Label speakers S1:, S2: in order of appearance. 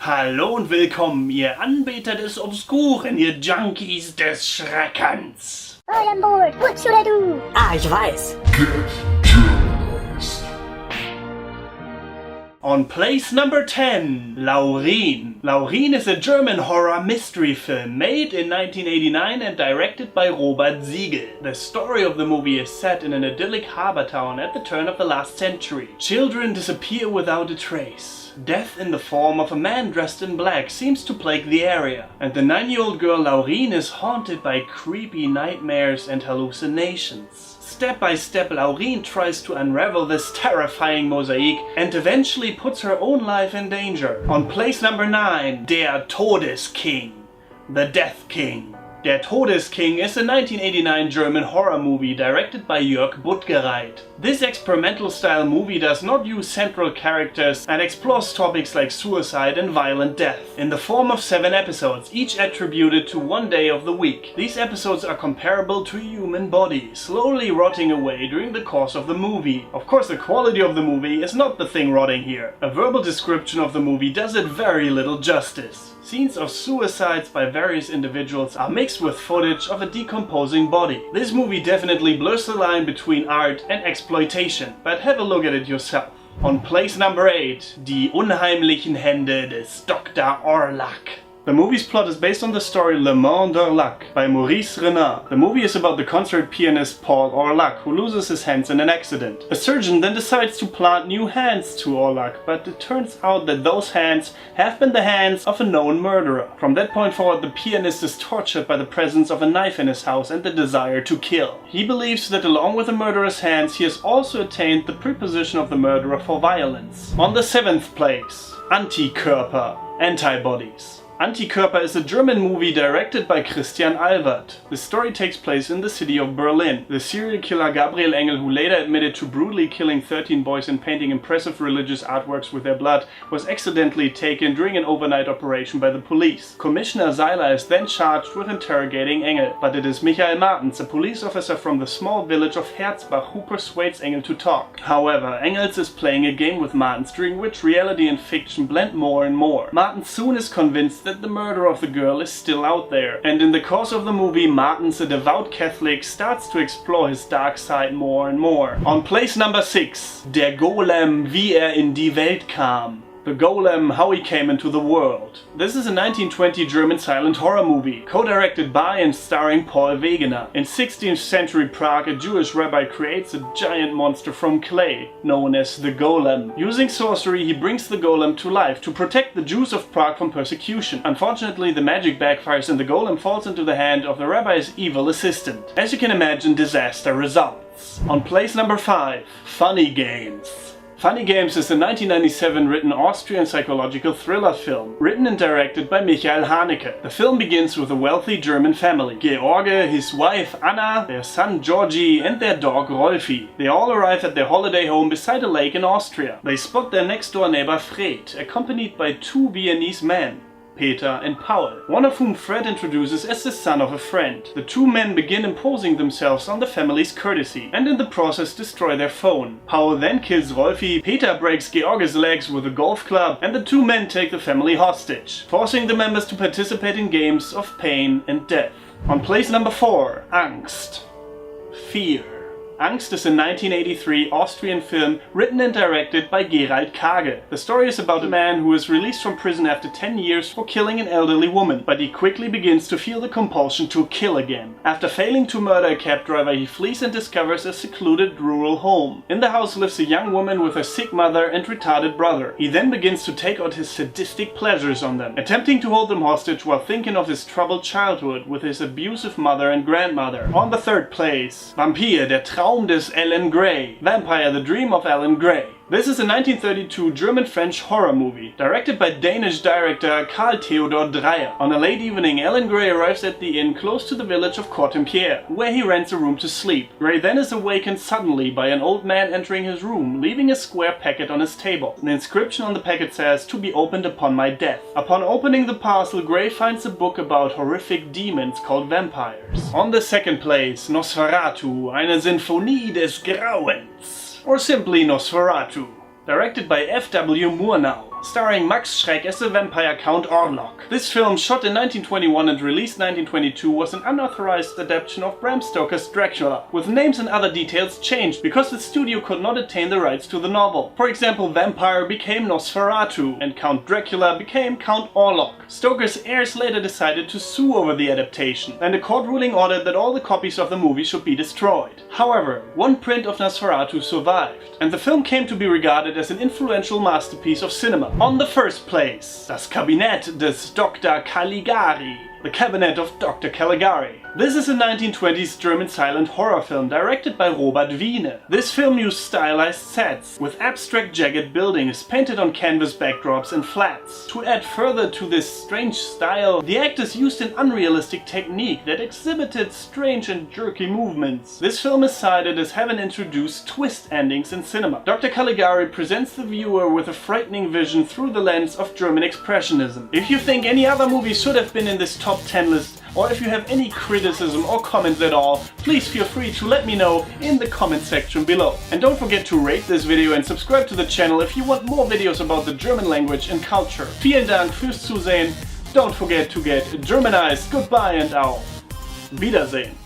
S1: Hallo und willkommen, ihr Anbeter des Obskuren, ihr Junkies des Schreckens.
S2: I am bored. What should I do?
S3: Ich weiß.
S4: Get Germanized.
S1: On place number 10, Laurin. Laurin is a German horror mystery film made in 1989 and directed by Robert Siegel. The story of the movie is set in an idyllic harbor town at the turn of the last century. Children disappear without a trace. Death in the form of a man dressed in black seems to plague the area, and the 9-year-old girl Laurin is haunted by creepy nightmares and hallucinations. Step by step, Laurin tries to unravel this terrifying mosaic and eventually puts her own life in danger. On place number 9, Der Todesking, the Death King. Der Todesking is a 1989 German horror movie directed by Jörg Buttgereit. This experimental-style movie does not use central characters and explores topics like suicide and violent death, in the form of 7 episodes, each attributed to one day of the week. These episodes are comparable to a human body, slowly rotting away during the course of the movie. Of course, the quality of the movie is not the thing rotting here. A verbal description of the movie does it very little justice. Scenes of suicides by various individuals are mixed with footage of a decomposing body. This movie definitely blurs the line between art and exploitation, but have a look at it yourself. On place number 8, Die unheimlichen Hände des Dr. Orlak. The movie's plot is based on the story Le Mans d'Orlak by Maurice Renard. The movie is about the concert pianist Paul Orlak, who loses his hands in an accident. A surgeon then decides to plant new hands to Orlak, but it turns out that those hands have been the hands of a known murderer. From that point forward, the pianist is tortured by the presence of a knife in his house and the desire to kill. He believes that along with the murderer's hands, he has also attained the preposition of the murderer for violence. On the 7th place, Antikörper, antibodies. Antikörper is a German movie directed by Christian Albert. The story takes place in the city of Berlin. The serial killer Gabriel Engel, who later admitted to brutally killing 13 boys and painting impressive religious artworks with their blood, was accidentally taken during an overnight operation by the police. Commissioner Seiler is then charged with interrogating Engel, but it is Michael Martens, a police officer from the small village of Herzbach, who persuades Engel to talk. However, Engels is playing a game with Martens, during which reality and fiction blend more and more. Martens soon is convinced that the murder of the girl is still out there, and in the course of the movie, Martens, a devout Catholic, starts to explore his dark side more and more. On place number 6, Der Golem, wie in die Welt kam. The Golem, How He Came into the World. This is a 1920 German silent horror movie, co-directed by and starring Paul Wegener. In 16th century Prague, a Jewish rabbi creates a giant monster from clay, known as the Golem. Using sorcery, he brings the Golem to life to protect the Jews of Prague from persecution. Unfortunately, the magic backfires and the Golem falls into the hand of the rabbi's evil assistant. As you can imagine, disaster results. On place number 5, Funny Games. Funny Games is a 1997 written Austrian psychological thriller film, written and directed by Michael Haneke. The film begins with a wealthy German family. George, his wife Anna, their son Georgi and their dog Rolfi. They all arrive at their holiday home beside a lake in Austria. They spot their next door neighbor Fred, accompanied by 2 Viennese men, Peter and Paul, one of whom Fred introduces as the son of a friend. The 2 men begin imposing themselves on the family's courtesy and in the process destroy their phone. Paul then kills Rolfi, Peter breaks George's legs with a golf club, and the 2 men take the family hostage, forcing the members to participate in games of pain and death. On place number 4, Angst, fear. Angst is a 1983 Austrian film written and directed by Gerald Kage. The story is about a man who is released from prison after 10 years for killing an elderly woman, but he quickly begins to feel the compulsion to kill again. After failing to murder a cab driver, he flees and discovers a secluded rural home. In the house lives a young woman with her sick mother and retarded brother. He then begins to take out his sadistic pleasures on them, attempting to hold them hostage while thinking of his troubled childhood with his abusive mother and grandmother. On the 3rd place, Vampyr, der Traum des Allan Grey. Vampire, the Dream of Alan Gray. This is a 1932 German-French horror movie, directed by Danish director Carl Theodor Dreyer. On a late evening, Alan Gray arrives at the inn close to the village of Courtimpierre, where he rents a room to sleep. Gray then is awakened suddenly by an old man entering his room, leaving a square packet on his table. An inscription on the packet says, "To be opened upon my death." Upon opening the parcel, Gray finds a book about horrific demons called vampires. On the 2nd place, Nosferatu, eine Symphonie des Grauens. Or simply Nosferatu, directed by F.W. Murnau. starring Max Schreck as the vampire Count Orlak. This film, shot in 1921 and released 1922, was an unauthorized adaptation of Bram Stoker's Dracula, with names and other details changed because the studio could not attain the rights to the novel. For example, Vampyr became Nosferatu and Count Dracula became Count Orlak. Stoker's heirs later decided to sue over the adaptation, and a court ruling ordered that all the copies of the movie should be destroyed. However, one print of Nosferatu survived, and the film came to be regarded as an influential masterpiece of cinema. On the first place, das Kabinett des Dr. Caligari, the cabinet of Dr. Caligari. This is a 1920s German silent horror film directed by Robert Wiene. This film used stylized sets with abstract jagged buildings painted on canvas backdrops and flats. To add further to this strange style, the actors used an unrealistic technique that exhibited strange and jerky movements. This film is cited as having introduced twist endings in cinema. Dr. Caligari presents the viewer with a frightening vision through the lens of German expressionism. If you think any other movie should have been in this top 10 list, or if you have any criticism or comments at all, please feel free to let me know in the comment section below. And don't forget to rate this video and subscribe to the channel if you want more videos about the German language and culture. Vielen Dank fürs Zusehen. Don't forget to get Germanized. Goodbye and auf Wiedersehen.